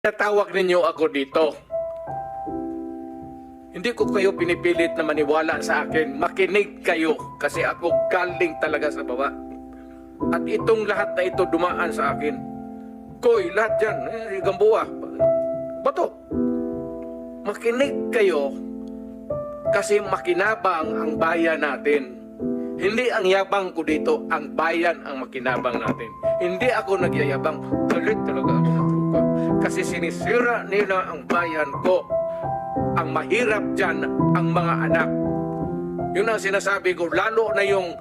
Natawag ninyo ako dito. Hindi ko kayo pinipilit na maniwala sa akin. Makinig kayo kasi ako galing talaga sa baba. At itong lahat na ito dumaan sa akin. Koy, lahat yan. Gambuwa. Bato. Makinig kayo kasi makinabang ang bayan natin. Hindi ang yabang ko dito, ang bayan ang makinabang natin. Hindi ako nagyayabang. Galit talaga ako sa truka. Kasi sinisira nila ang bayan ko. Ang mahirap dyan, ang mga anak. Yun ang sinasabi ko, lalo na yung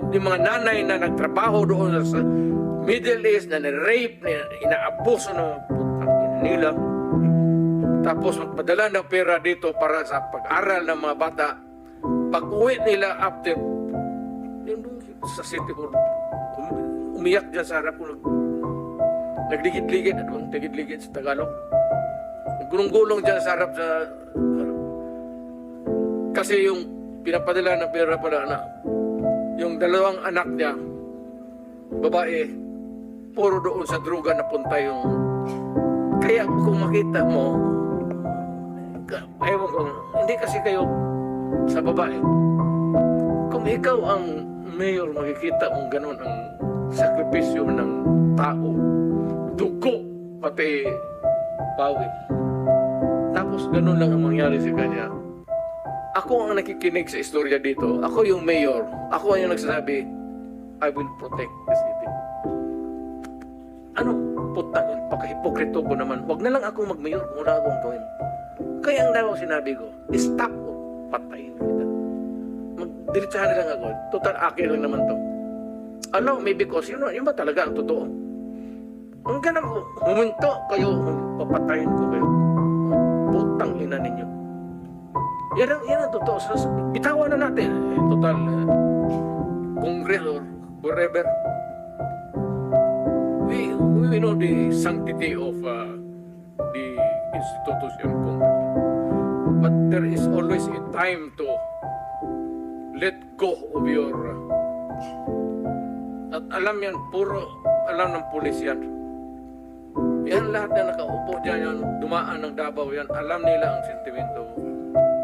mga nanay na nagtrabaho doon sa Middle East, na rape, na inaabuso ng putang nila. Tapos magpadala ng pera dito para sa pag-aral ng mga bata. Pag-uwi nila after, sa city ko, umiyak dyan sa harap ko, nagligid-ligid, ano, nagligid-ligid sa Tagalog. Gulong-gulong dyan sa harap sa harap. Kasi yung pinapadala ng pera pala na yung dalawang anak niya, babae, puro doon sa druga na punta yung... Kaya kung makita mo, ayaw ko, hindi kasi kayo sa babae. Kung ikaw ang mayor, makikita mong ganun ang sakripisyo ng tao, dugo, pati pawis. Tapos ganun lang ang mangyari sa kanya. Ako ang nakikinig sa istorya dito. Ako yung mayor. Ako ang nagsasabi, I will protect the city. Ano? Putang, pagkahipokrito ko naman. Huwag na lang ako mag-mayor kung wala akong gawin. Kaya ang daw sinabi ko, stop o patayin kita. Magdiritsahan na lang ako. Total akin lang naman to. Ano? Maybe because yun ba talaga ang totoo? Ang ganang huminto kayo, papatayin ko kayo. Putang ina ninyo. Yan ang totoo. Bitawan na natin. Total, Congress or wherever. We know the sanctity of the institution Congress. But there is always a time to let go of your... At alam yan, puro alam ng pulis yan. Yan lahat na nakaupo dyan, yan, dumaan ng Davao yan, alam nila ang sentimento